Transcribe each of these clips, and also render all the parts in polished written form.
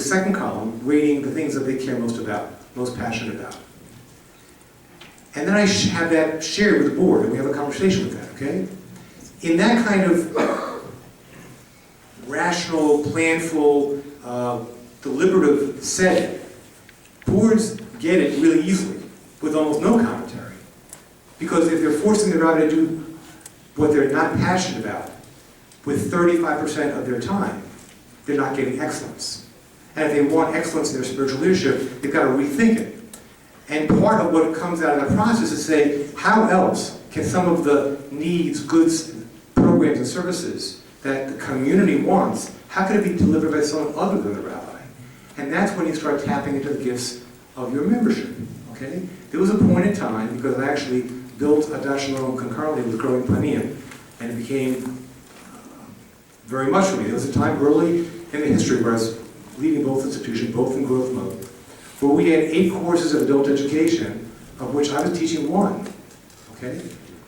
The second column, rating the things that they care most about, most passionate about. And then I have that shared with the board, and we have a conversation with that, okay? In that kind of rational, planful, deliberative setting, boards get it really easily, with almost no commentary. Because if they're forcing their rabbi to do what they're not passionate about, with 35% of their time, they're not getting excellence. And if they want excellence in their spiritual leadership, they've got to rethink it. And part of what comes out of that process is say, how else can some of the needs, goods, programs, and services that the community wants, how can it be delivered by someone other than the rabbi? And that's when you start tapping into the gifts of your membership, okay? There was a point in time, because I actually built a Dash Shalom concurrently with Growing Panim, and it became very much for me. There was a time early in the history where I was leading both institutions, both in growth mode, where we had 8 courses of adult education, of which I was teaching 1, okay?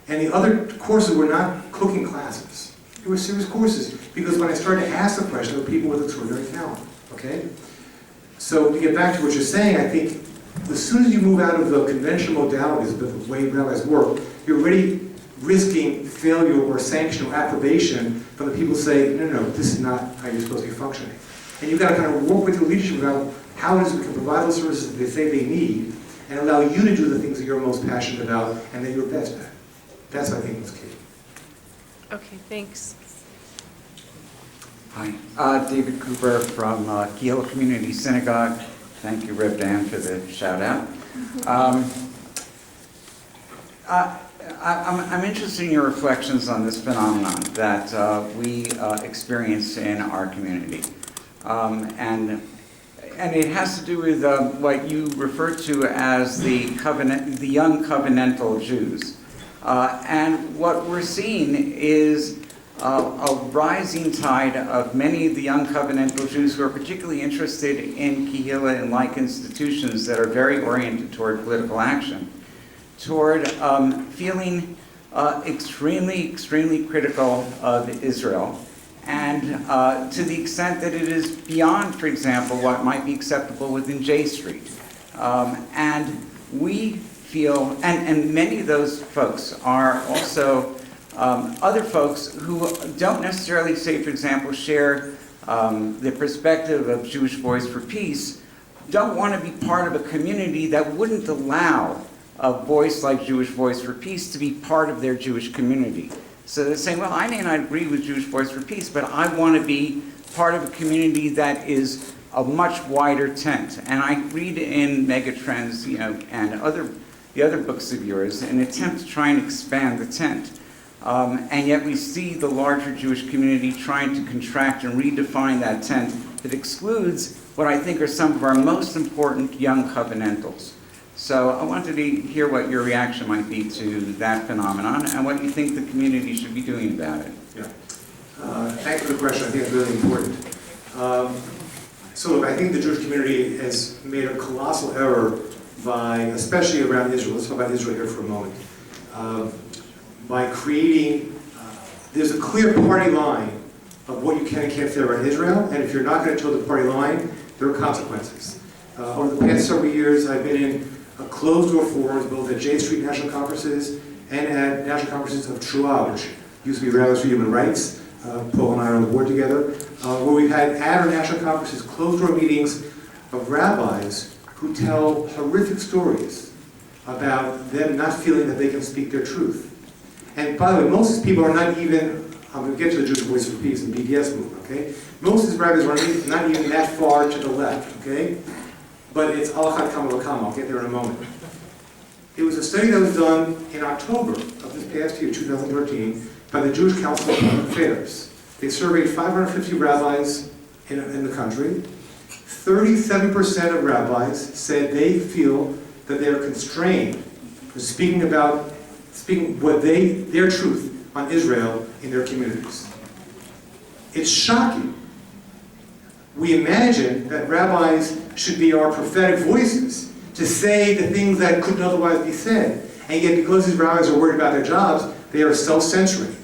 And the other courses were not cooking classes. They were serious courses, because when I started to ask the question, there were people with extraordinary talent, okay? So to get back to what you're saying, I think as soon as you move out of the conventional modalities of the way rabbis work, you're already risking failure or sanction or approbation from the people who say, no, no, this is not how you're supposed to be functioning. And you've got to kind of work with your leadership about how it is we can provide those services that they say they need and allow you to do the things that you're most passionate about and that you're best at. That's, I think, what's key. Okay, thanks. Hi, David Cooper from Kehilla Community Synagogue. Thank you, Reb Dan, for the shout out. I'm interested in your reflections on this phenomenon that we experience in our community. And it has to do with what you refer to as the young covenantal Jews. And what we're seeing is a rising tide of many of the young covenantal Jews who are particularly interested in Kehilla and like institutions that are very oriented toward political action, toward feeling extremely critical of Israel, and to the extent that it is beyond, for example, what might be acceptable within J Street. And we feel, and many of those folks are also other folks who don't necessarily, say, for example, share the perspective of Jewish Voice for Peace, don't want to be part of a community that wouldn't allow a voice like Jewish Voice for Peace to be part of their Jewish community. So they're saying, well, I may not agree with Jewish Voice for Peace, but I want to be part of a community that is a much wider tent. And I read in Megatrends, and the other books of yours, an attempt to try and expand the tent. And yet we see the larger Jewish community trying to contract and redefine that tent that excludes what I think are some of our most important young covenantals. So I wanted to hear what your reaction might be to that phenomenon and what you think the community should be doing about it. Yeah. Thanks for the question. I think it's really important. So look, I think the Jewish community has made a colossal error by, especially around Israel, let's talk about Israel here for a moment, by creating, there's a clear party line of what you can and can't say about Israel, and if you're not going to toe the party line, there are consequences. Over the past several years, I've been in closed-door forums, both at J Street national conferences and at national conferences of Truah, which used to be Rabbis for Human Rights. Paul and I are on the board together, where we've had at our national conferences closed-door meetings of rabbis who tell horrific stories about them not feeling that they can speak their truth. And by the way, most of these people are not even, I'm going to get to the Jewish Voice for Peace and BDS movement, okay? Most of these rabbis are not even that far to the left, okay? But it's alachat kama l'kama. I'll get there in a moment. It was a study that was done in October of this past year, 2013, by the Jewish Council of Public Affairs. They surveyed 550 rabbis in the country. 37% of rabbis said they feel that they are constrained from speaking what their truth on Israel in their communities. It's shocking. We imagine that rabbis should be our prophetic voices to say the things that couldn't otherwise be said. And yet, because these rabbis are worried about their jobs, they are self-censoring.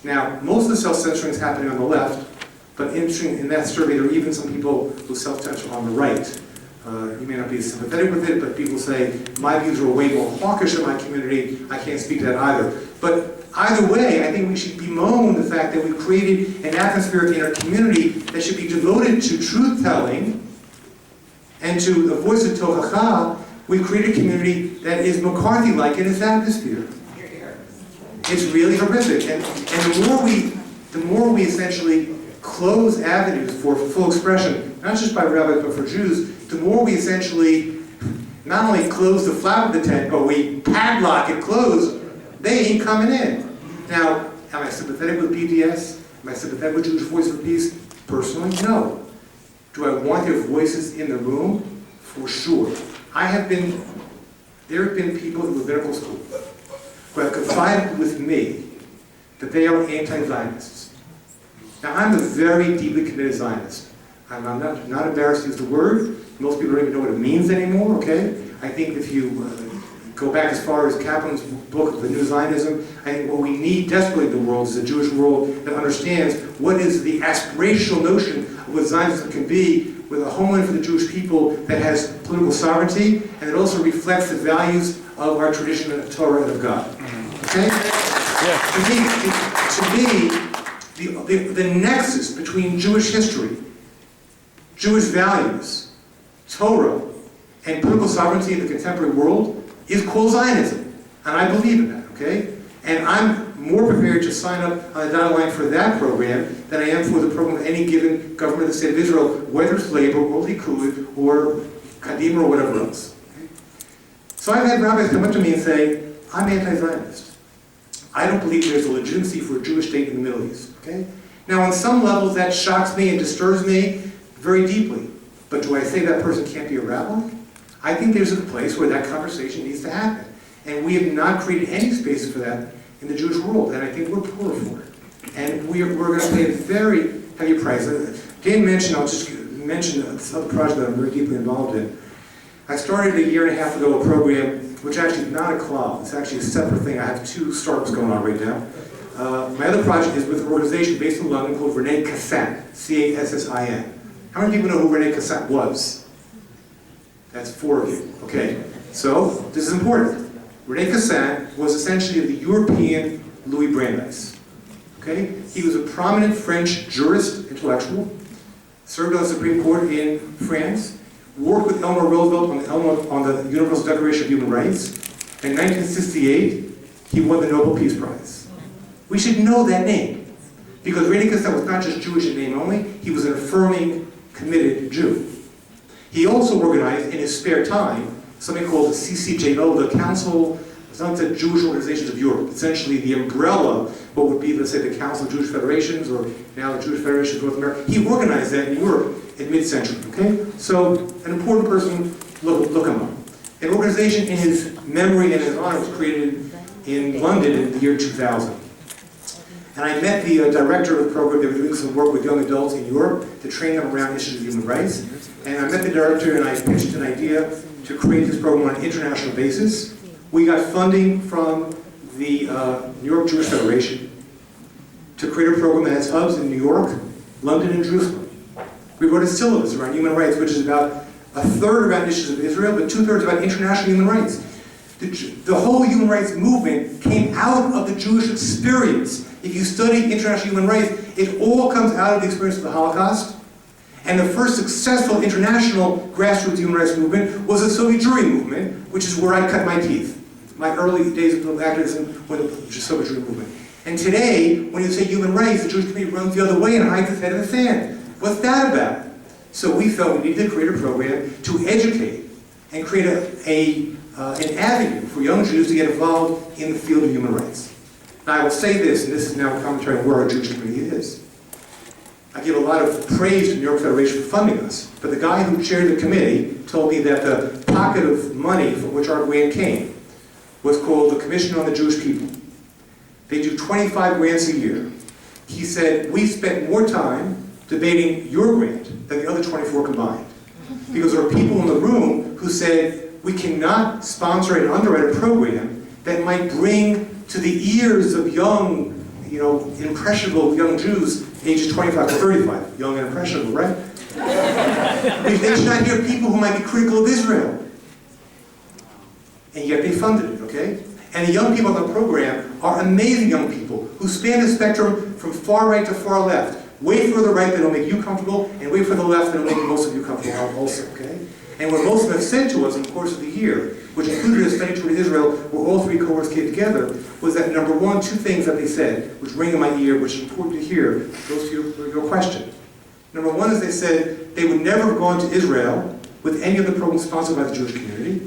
Now, most of the self-censoring is happening on the left, But interesting, in that survey, there are even some people who self-censor on the right. You may not be sympathetic with it, but people say, my views are way more hawkish in my community, I can't speak to that either. But either way, I think we should bemoan the fact that we created an atmosphere in our community that should be devoted to truth-telling and to the voice of Tochacha. We created a community that is McCarthy-like in its atmosphere. It's really horrific. And the more we essentially close avenues for full expression, not just by rabbis, but for Jews, the more we essentially not only close the flap of the tent, but we padlock it closed, they ain't coming in. Now, am I sympathetic with BDS? Am I sympathetic with Jewish Voice of Peace? Personally, no. Do I want their voices in the room? For sure. there have been people in rabbinical school who have confided with me that they are anti-Zionists. Now, I'm a very deeply committed Zionist. I'm not embarrassed to use the word. Most people don't even know what it means anymore, okay? I think if you go back as far as Kaplan's book, The New Zionism, I think what we need desperately in the world is a Jewish world that understands what is the aspirational notion of what Zionism can be, with a homeland for the Jewish people that has political sovereignty, and that also reflects the values of our tradition of Torah and of God. Okay? Yeah. To me, the nexus between Jewish history, Jewish values, Torah, and political sovereignty in the contemporary world is called Zionism. And I believe in that, okay? And I'm more prepared to sign up on the dotted line for that program than I am for the program of any given government of the State of Israel, whether it's Labour or Likud or Kadima or whatever else. Okay? So I've had rabbis come up to me and say, I'm anti-Zionist. I don't believe there's a legitimacy for a Jewish state in the Middle East, okay? Now, on some levels, that shocks me and disturbs me very deeply. But do I say that person can't be a rabbi? I think there's a place where that conversation needs to happen. And we have not created any spaces for that in the Jewish world, and I think we're poor for it. And we're going to pay a very heavy price. Dan mentioned, I'll just mention another project that I'm very deeply involved in. I started a year and a half ago a program, which actually is not a club, it's actually a separate thing. I have 2 startups going on right now. My other project is with an organization based in London called Renee Cassin, C-A-S-S-I-N. How many people know who Renee Cassin was? That's 4 of you, okay. So, this is important. Renee Cassin was essentially the European Louis Brandeis. Okay? He was a prominent French jurist, intellectual, served on the Supreme Court in France, worked with Eleanor Roosevelt on the Universal Declaration of Human Rights. In 1968, he won the Nobel Peace Prize. We should know that name, because Renee Cassin was not just Jewish in name only, he was an affirming, committed Jew. He also organized, in his spare time, something called the CCJO, the Council of Jewish Organizations of Europe, essentially the umbrella, what would be, let's say, the Council of Jewish Federations, or now the Jewish Federation of North America. He organized that in Europe in mid-century, okay? So, an important person, look him up. An organization in his memory and his honor was created in London in the year 2000. And I met the director of the program. They were doing some work with young adults in Europe to train them around issues of human rights. And I met the director and I pitched an idea to create this program on an international basis. We got funding from the New York Jewish Federation to create a program that has hubs in New York, London, and Jerusalem. We wrote a syllabus around human rights, which is about 1/3 about issues of Israel, but 2/3 about international human rights. The whole human rights movement came out of the Jewish experience. If you study international human rights, it all comes out of the experience of the Holocaust. And the first successful international grassroots human rights movement was the Soviet Jewry movement, which is where I cut my teeth. My early days of political activism were the Soviet Jewry movement. And today, when you say human rights, the Jewish community runs the other way and hides its head in the sand. What's that about? So we felt we needed to create a program to educate and create an avenue for young Jews to get involved in the field of human rights. Now I will say this, and this is now a commentary on where our Jewish community is. I give a lot of praise to the New York Federation for funding us, but the guy who chaired the committee told me that the pocket of money from which our grant came was called the Commission on the Jewish People. They do 25 grants a year. He said, we spent more time debating your grant than the other 24 combined. Because there are people in the room who said, we cannot sponsor and underwrite a program that might bring to the ears of young, impressionable young Jews ages 25 to 35, young and impressionable, right? They should not hear people who might be critical of Israel. And yet they funded it, okay? And the young people on the program are amazing young people who span the spectrum from far right to far left. Way further right that'll make you comfortable, and way further left that'll make most of you comfortable also, okay? And what most of them said to us in the course of the year, which included a study tour to Israel where all three cohorts came together, was that number one, two things that they said, which ring in my ear, which is important to hear, goes to your question. Number one is they said they would never have gone to Israel with any of the programs sponsored by the Jewish community.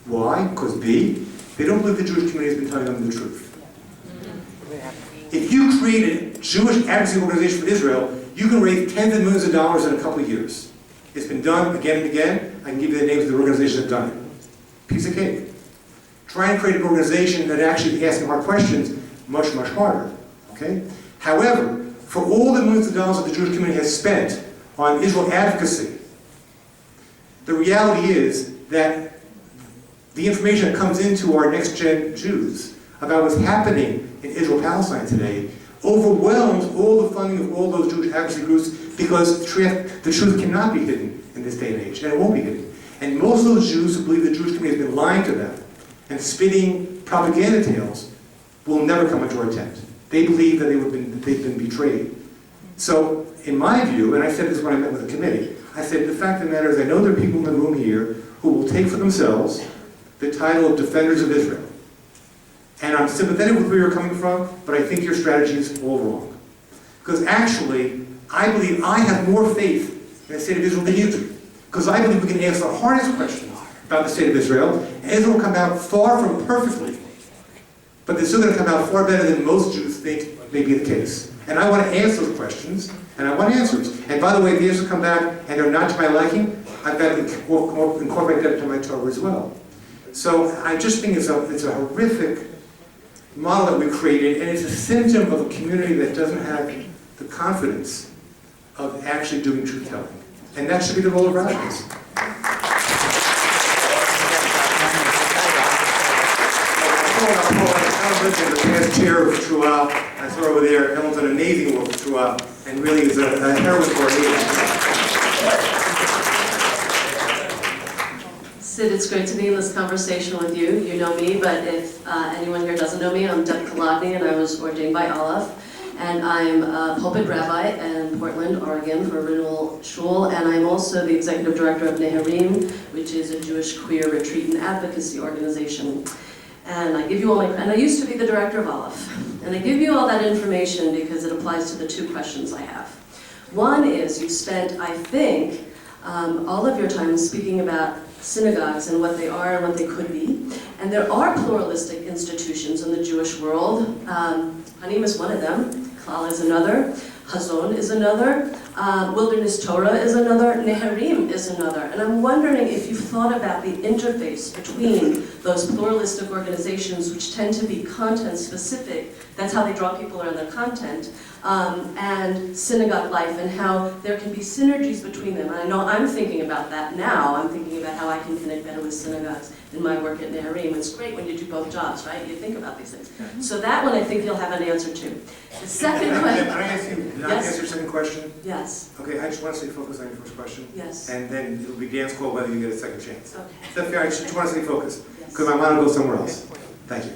Why? Because B, they don't believe the Jewish community has been telling them the truth. If you create a Jewish advocacy organization for Israel, you can raise tens of millions of dollars in a couple of years. It's been done again and again. I can give you the names of the organizations that have done it. Piece of cake. Try and create an organization that actually asks hard questions, much, much harder. Okay? However, for all the millions of dollars that the Jewish community has spent on Israel advocacy, the reality is that the information that comes into our next-gen Jews about what's happening in Israel-Palestine today overwhelms all the funding of all those Jewish advocacy groups because the truth cannot be hidden in this day and age, and it won't be hidden. And most of those Jews who believe the Jewish community has been lying to them and spinning propaganda tales will never come into our tent. They believe that they've been betrayed. So, in my view, and I said this when I met with the committee, I said the fact of the matter is I know there are people in the room here who will take for themselves the title of Defenders of Israel. And I'm sympathetic with where you're coming from, but I think your strategy is all wrong. Because actually, I believe I have more faith in the state of Israel than you do. Because I believe we can ask the hardest questions about the state of Israel, and Israel will come out far from perfectly. But they're still going to come out far better than most Jews think may be the case. And I want to answer those questions, and I want answers. And by the way, if the answers come back and they're not to my liking, I've got to incorporate that into my Torah as well. So I just think it's a horrific model that we created, and it's a symptom of a community that doesn't have the confidence of actually doing truth-telling. And that should be the role of rabbis. The past chair of Truah, I saw her over there. Ellen's an amazing work for Truah, and really is a heroine for me. Sid, it's great to be in this conversation with you. You know me, but if anyone here doesn't know me, I'm Deb Kolodny, and I was ordained by Aleph. And I'm a pulpit rabbi in Portland, Oregon for Renewal Shul, and I'm also the executive director of Neharim, which is a Jewish queer retreat and advocacy organization. And I give you all and I used to be the director of Aleph. And I give you all that information because it applies to the two questions I have. One is you spent, I think, all of your time speaking about synagogues and what they are and what they could be. And there are pluralistic institutions in the Jewish world. Hanim is one of them, Klal is another, Hazon is another, Wilderness Torah is another, Neharim is another. And I'm wondering if you've thought about the interface between those pluralistic organizations, which tend to be content specific, that's how they draw people around their content, and synagogue life, and how there can be synergies between them. And I know I'm thinking about that now. I'm thinking about how I can connect better with synagogues in my work at Neharim. It's great when you do both jobs, right? You think about these things. So that one I think you'll have an answer to. The second question... Can I answer your second question? Yes. Okay, I just want to stay focused on your first question. Yes. And then it'll be Dan's call whether you get a second chance. Okay. Is that fair? I just want to stay focused. Yes. Because I want to go somewhere else. Thank you.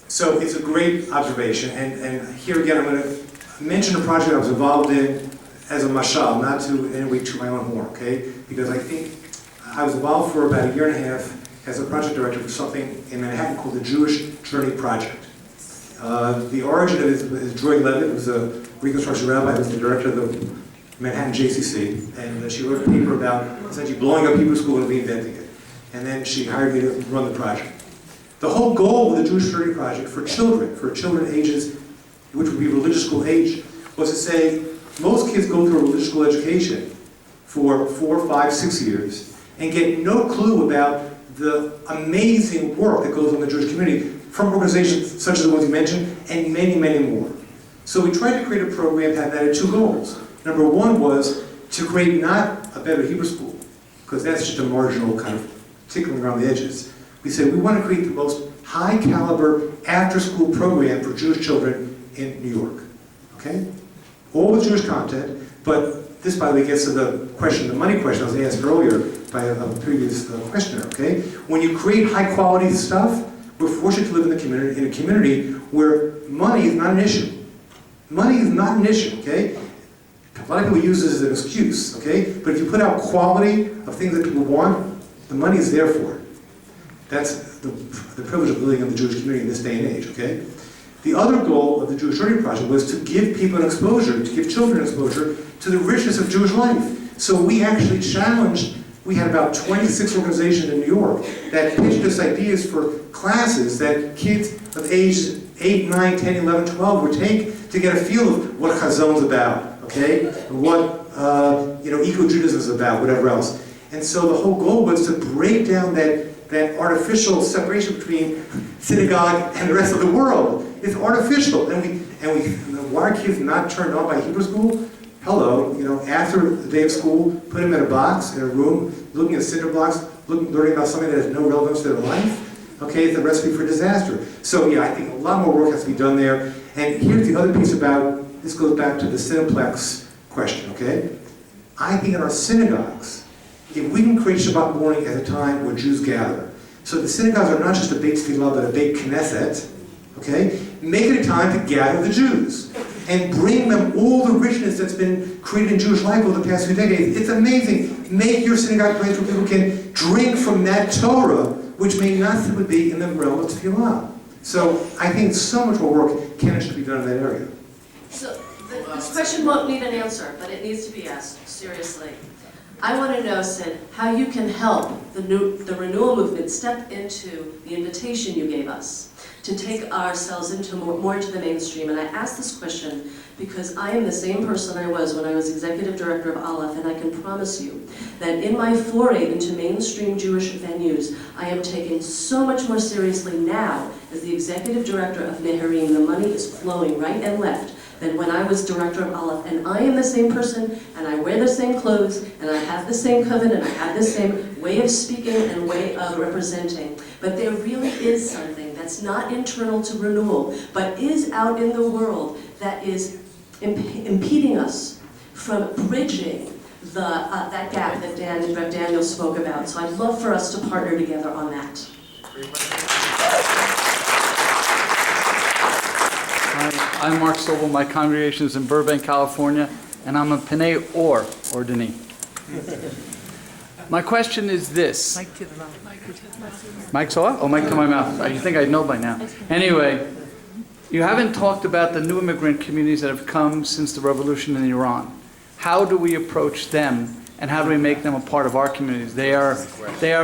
So it's a great observation, and here again I'm going to mention a project I was involved in as a mashal, not to in any way toot my own horn, okay? Because I think I was involved for about a year and a half as a project director for something in Manhattan called the Jewish Journey Project. The origin of it is Joy Levitt, who was a Reconstruction rabbi, who was the director of the Manhattan JCC, and she wrote a paper about essentially blowing up Hebrew school and reinventing it. And then she hired me to run the project. The whole goal of the Jewish Journey Project for children ages, which would be religious school age, was to say most kids go through a religious school education for 4, 5, 6 years and get no clue about the amazing work that goes on in the Jewish community from organizations such as the ones you mentioned and many, many more. So we tried to create a program that had two goals. Number one was to create not a better Hebrew school, because that's just a marginal kind of tickling around the edges. We said we want to create the most high-caliber after-school program for Jewish children in New York, okay? All with Jewish content, but this, by the way, gets to the question, the money question I was asked earlier by a previous questioner, okay? When you create high-quality stuff, we're fortunate to live in a community where money is not an issue. Money is not an issue, okay? A lot of people use this as an excuse, okay? But if you put out quality of things that people want, the money is there for it. That's the privilege of living in the Jewish community in this day and age, okay? The other goal of the Jewish Learning Project was to give people an exposure, to give children exposure to the richness of Jewish life. So we actually challenged, we had about 26 organizations in New York that pitched us ideas for classes that kids of age 8, 9, 10, 11, 12 would take to get a feel of what Chazon's about, okay? What eco-Judaism is about, whatever else. And so the whole goal was to break down that artificial separation between synagogue and the rest of the world. It's artificial, why are kids not turned on by Hebrew school? Hello, after the day of school, put them in a box, in a room, looking at cinder blocks, learning about something that has no relevance to their life. Okay, it's a recipe for disaster. So yeah, I think a lot more work has to be done there. And here's the other piece about, this goes back to the Cineplex question, okay? I think in our synagogues, if we can create Shabbat morning at a time where Jews gather, so the synagogues are not just a beit tefillah, but a beit knesset, okay? Make it a time to gather the Jews and bring them all the richness that's been created in Jewish life over the past few decades. It's amazing. Make your synagogue a place where people can drink from that Torah, which may not simply be in the realm of tefillah. So I think so much more work can and should be done in that area. So this question won't need an answer, but it needs to be asked, seriously. I want to know, Sid, how you can help the renewal movement step into the invitation you gave us to take ourselves into more into the mainstream. And I ask this question because I am the same person I was when I was executive director of Aleph, and I can promise you that in my foray into mainstream Jewish venues, I am taken so much more seriously now as the executive director of Neharim. The money is flowing right and left than when I was director of Aleph. And I am the same person, and I wear the same clothes, and I have the same covenant, and I have the same way of speaking and way of representing. But there really is something that's not internal to renewal, but is out in the world that is impeding us from bridging that gap that Daniel spoke about. So I'd love for us to partner together on that. Hi, I'm Mark Sobel. My congregation is in Burbank, California, and I'm a Pnei ordinee. My question is this. Mic to the mouth. Mic's off? Oh, mic to my mouth. You think I'd know by now. Anyway, you haven't talked about the new immigrant communities that have come since the revolution in Iran. How do we approach them, and how do we make them a part of our communities? They are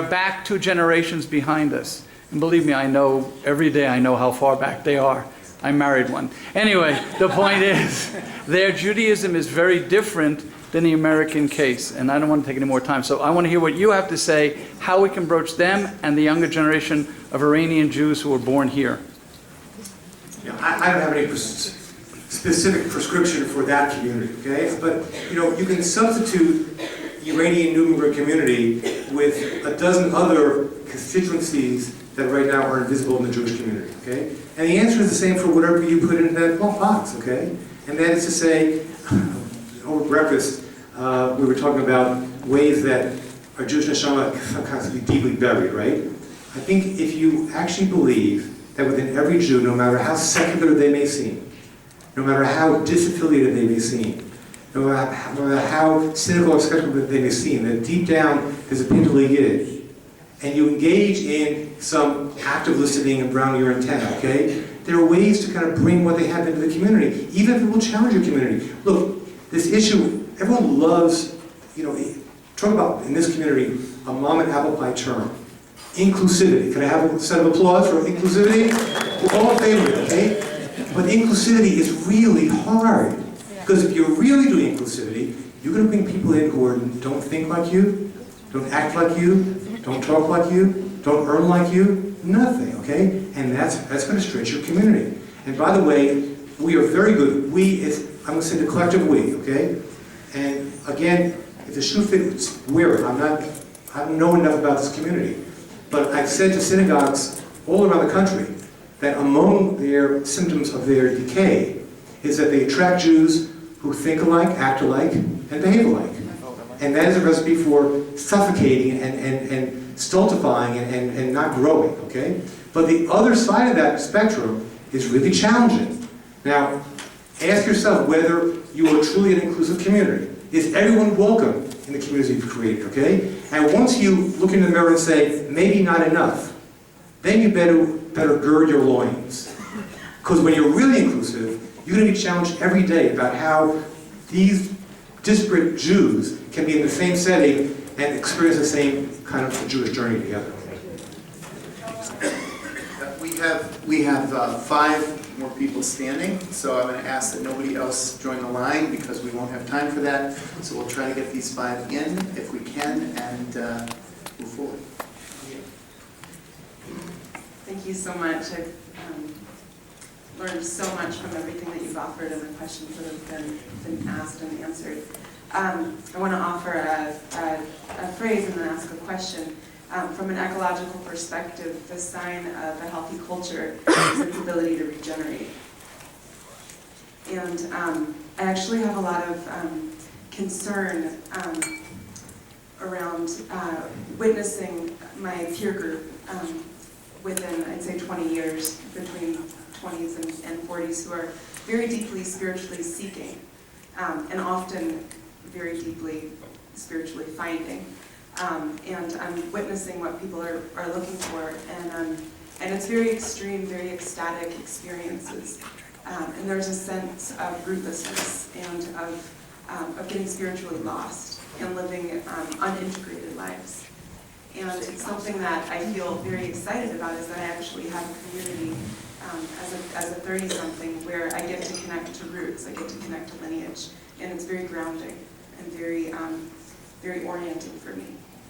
back 2 generations behind us. And believe me, I know, every day I know how far back they are. I married one. Anyway, the point is, their Judaism is very different than the American case. And I don't want to take any more time. So I want to hear what you have to say, how we can broach them and the younger generation of Iranian Jews who were born here. Yeah, I don't have any specific prescription for that community, okay? But, you can substitute the Iranian new immigrant community with a dozen other constituencies that right now are invisible in the Jewish community, okay? And the answer is the same for whatever you put into that box, okay? And that is to say, over breakfast, we were talking about ways that our Jewish neshama can constantly be deeply buried, right? I think if you actually believe that within every Jew, no matter how secular they may seem, no matter how disaffiliated they may seem, no matter how cynical or skeptical they may seem, that deep down there's a pinto yid, and you engage in some active listening and browning your antenna, okay? There are ways to kind of bring what they have into the community, even if it will challenge your community. Look, this issue, everyone loves, talk about, in this community, a mom and apple pie term. Inclusivity. Can I have a set of applause for inclusivity? We're all in favor of it, okay? But inclusivity is really hard. Because if you're really doing inclusivity, you're going to bring people in who don't think like you, don't act like you, don't talk like you, don't earn like you, nothing, okay? And that's going to stretch your community. And by the way, we are very good. I'm going to say the collective we, okay? And again, if the shoe fits, wear it. I don't know enough about this community. But I've said to synagogues all around the country that among their symptoms of their decay is that they attract Jews who think alike, act alike, and behave alike. And that is a recipe for suffocating and stultifying and not growing, okay? But the other side of that spectrum is really challenging. Now, ask yourself whether you are truly an inclusive community. Is everyone welcome in the community you've created, okay? And once you look in the mirror and say, maybe not enough, then you better gird your loins. Because when you're really inclusive, you're going to be challenged every day about how these disparate Jews can be in the same setting and experience the same kind of Jewish journey together. We have 5 more people standing, so I'm going to ask that nobody else join the line because we won't have time for that. So we'll try to get these 5 in if we can and move forward. Thank you so much. I've learned so much from everything that you've offered and the questions that have been asked and answered. I want to offer a phrase and then ask a question. From an ecological perspective, the sign of a healthy culture is its ability to regenerate. And I actually have a lot of concern around witnessing my peer group within, I'd say, 20 years, between 20s and 40s, who are very deeply spiritually seeking, and often very deeply spiritually finding. And I'm witnessing what people are looking for, and it's very extreme, very ecstatic experiences. And there's a sense of rootlessness and of getting spiritually lost and living unintegrated lives. And it's something that I feel very excited about, is that I actually have a community as a 30-something where I get to connect to roots, I get to connect to lineage, and it's very grounding and very orienting for me,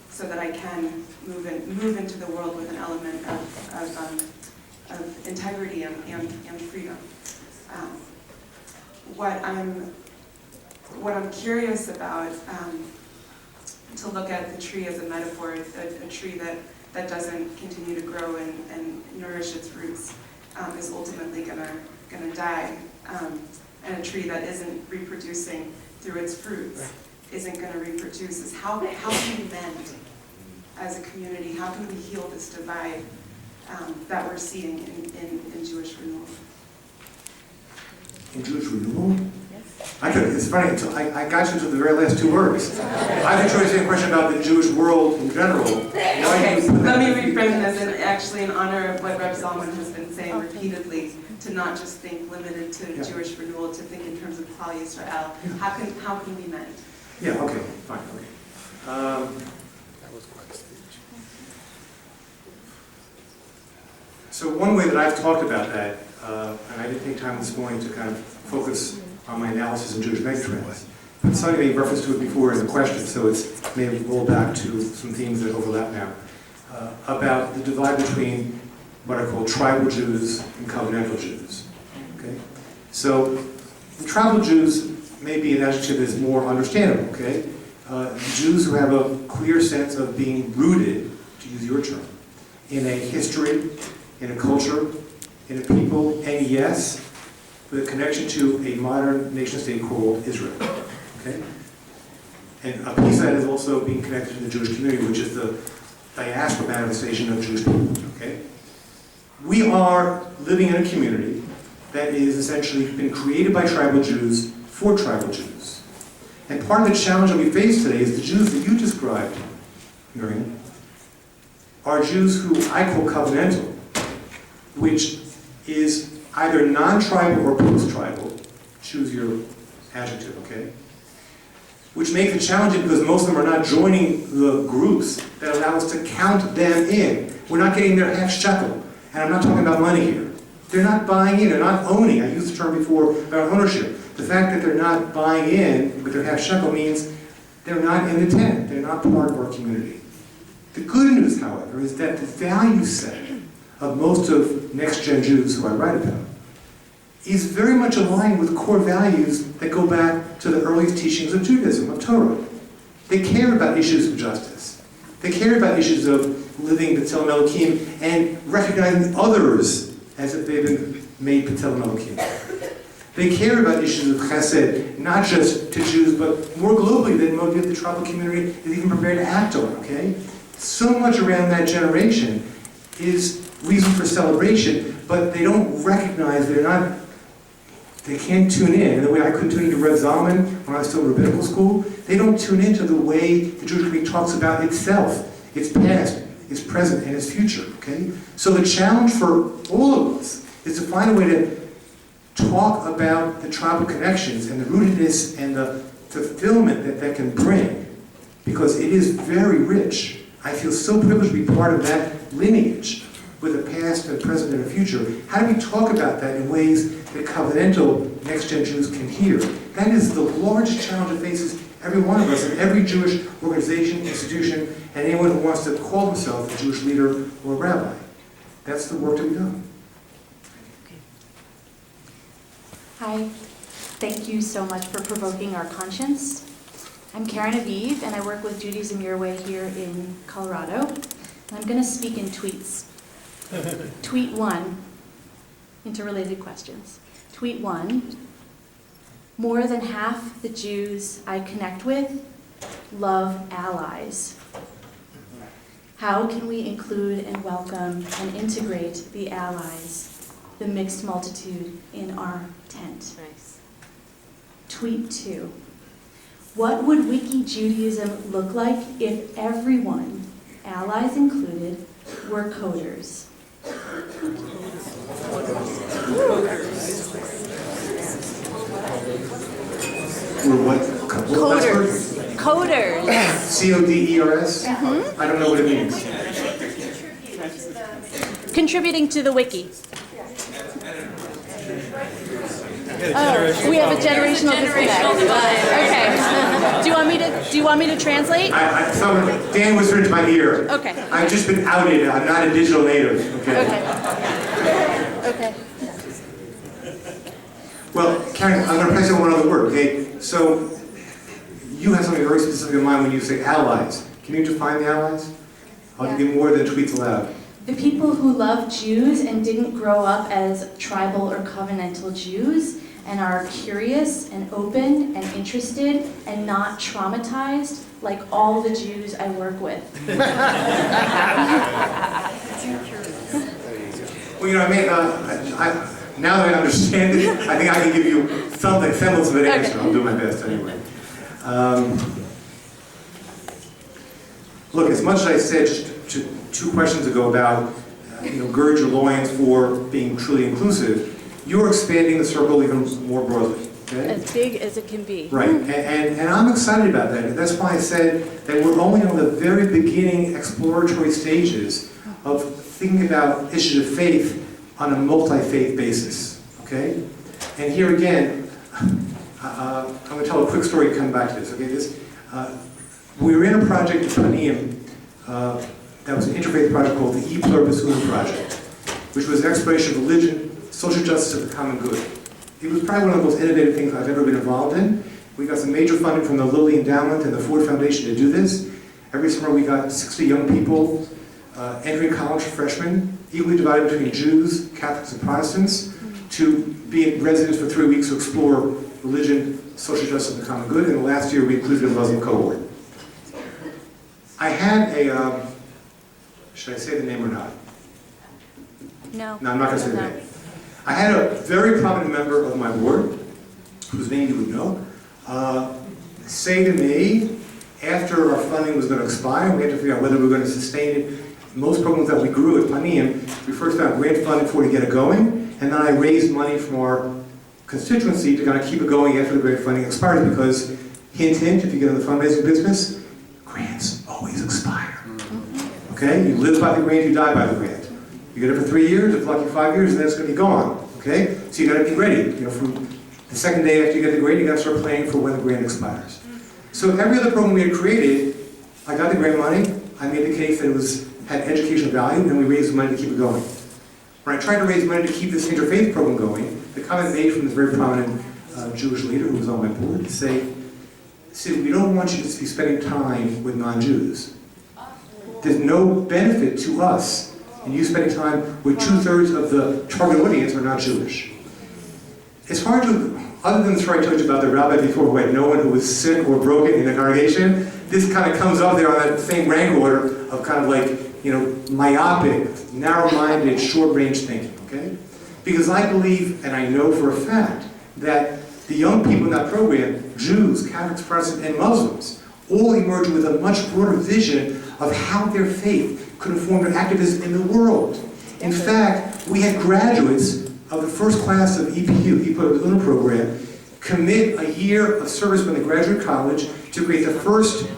so that I can move into the world with an element of integrity and freedom. What I'm curious about, to look at the tree as a metaphor, a tree that doesn't continue to grow and nourish its roots is ultimately gonna die, and a tree that isn't reproducing through its fruits isn't going to reproduce, is how can we mend as a community? How can we heal this divide that we're seeing in Jewish renewal? In Jewish renewal? It's funny, I got you to the very last 2 words. I've been trying to say a question about the Jewish world in general. Okay, let me reframe this, and actually in honor of what Reb Zalman has been saying repeatedly, to not just think limited to Jewish renewal, to think in terms of Klal Yisrael. How can we mend? Yeah, okay, fine. Okay. That was quite a speech. So one way that I've talked about that, and I didn't take time this morning to kind of focus on my analysis of Jewish megatrends, but somebody made reference to it before in the question, so it's maybe roll back to some themes that overlap now, about the divide between what I call tribal Jews and covenantal Jews. Okay? So the tribal Jews may be an adjective that is more understandable, okay? Jews who have a clear sense of being rooted, to use your term, in a history, in a culture, in a people, and yes, with a connection to a modern nation-state called Israel, okay? And a piece of that is also being connected to the Jewish community, which is the diaspora manifestation of Jewish people, okay? We are living in a community that is essentially been created by tribal Jews for tribal Jews. And part of the challenge that we face today is the Jews that you described, Miriam, are Jews who I call covenantal, which is either non-tribal or post-tribal, choose your adjective, okay? Which makes it challenging because most of them are not joining the groups that allow us to count them in. We're not getting their half shekel, and I'm not talking about money here. They're not buying in, they're not owning. I used the term before about ownership. The fact that they're not buying in with their half shekel means they're not in the tent. They're not part of our community. The good news, however, is that the value set of most of next-gen Jews who I write about is very much aligned with core values that go back to the earliest teachings of Judaism, of Torah. They care about issues of justice. They care about issues of living B'Tselem Elokim and recognizing others as if they've been made B'Tselem Elokim. They care about issues of chesed, not just to Jews, but more globally than most of the tribal community is even prepared to act on, okay? So much around that generation is reason for celebration, but they don't recognize they can't tune in. In the way I couldn't tune into Red Zalman when I was still in rabbinical school, they don't tune into the way the Jewish community talks about itself, its past, its present, and its future, okay? So the challenge for all of us is to find a way to talk about the tribal connections and the rootedness and the fulfillment that that can bring, because it is very rich. I feel so privileged to be part of that lineage with a past, a present, and a future. How do we talk about that in ways that covenantal next-gen Jews can hear? That is the largest challenge that faces every one of us in every Jewish organization, institution, and anyone who wants to call himself a Jewish leader or a rabbi. That's the work to be done. Hi, thank you so much for provoking our conscience. I'm Karen Aviv, and I work with Judaism Your Way here in Colorado. And I'm going to speak in tweets. Tweet 1, interrelated questions. Tweet 1, more than half the Jews I connect with love allies. How can we include and welcome and integrate the allies, the mixed multitude in our tent? Nice. Tweet 2. What would Wiki Judaism look like if everyone, allies included, were coders? Or what? Coders. Coders. C-O-D-E-R-S? I don't know what it means. Contributing to the wiki. Oh, we have a generational disconnect. Okay. Do you want me to translate? Dan whispered into my ear. Okay. I've just been outed. I'm not a digital native. Okay. Okay. Well, Karen, I'm going to press on one other word. Okay. So you have something very specific in mind when you say allies. Can you define the allies? I'll give you more than tweets allowed. The people who love Jews and didn't grow up as tribal or covenantal Jews and are curious and open and interested and not traumatized like all the Jews I work with. Well, you know, now that I understand it, I think I can give you something, semblance of an answer. I'll do my best anyway. Look, as much as I said just 2 questions ago about, gird your loins for being truly inclusive, you're expanding the circle even more broadly. Okay? As big as it can be. Right, and I'm excited about that. That's why I said that we're only on the very beginning exploratory stages of thinking about issues of faith on a multi-faith basis, okay? And here again, I'm going to tell a quick story to come back to this, okay? We were in a project at Panim that was an interfaith project called the E Pluribus Unum Project, which was an exploration of religion, social justice, and the common good. It was probably one of the most innovative things I've ever been involved in. We got some major funding from the Lilly Endowment and the Ford Foundation to do this. Every summer we got 60 young people entering college, freshmen, equally divided between Jews, Catholics, and Protestants, to be in residence for 3 weeks to explore religion, social justice, and the common good. And the last year we included a Muslim cohort. I had a, should I say the name or not? No. No, I'm not going to say the name. I had a very prominent member of my board, whose name you would know, say to me, after our funding was going to expire, we had to figure out whether we were going to sustain it. Most programs that we grew at Panim, we first found grant funding for to get it going, and then I raised money from our constituency to kind of keep it going after the grant funding expires, because, hint, hint, if you get in the fundraising business, grants always expire. Okay? You live by the grant, you die by the grant. You get it for 3 years, if lucky 5 years, and then it's going to be gone. Okay? So you got to be ready. From the second day after you get the grant, you got to start planning for when the grant expires. So every other program we had created, I got the grant money, I made the case that it had educational value, and we raised the money to keep it going. When I tried to raise money to keep this interfaith program going, the comment made from this very prominent Jewish leader who was on my board to say, Sid, we don't want you to be spending time with non-Jews. There's no benefit to us in you spending time with 2/3 of the target audience are not Jewish. it's hard to, other than the story I told you about the rabbi before who had no one who was sick or broken in the congregation, this kind of comes up there on that same rank order of kind of like, myopic, narrow-minded, short-range thinking, okay? Because I believe, and I know for a fact, that the young people in that program, Jews, Catholics, Protestants, and Muslims, all emerge with a much broader vision of how their faith could inform their activism in the world. In fact, we had graduates of the first class of EPU, Equal Lunar Program, commit a year of service when they graduate college to create the first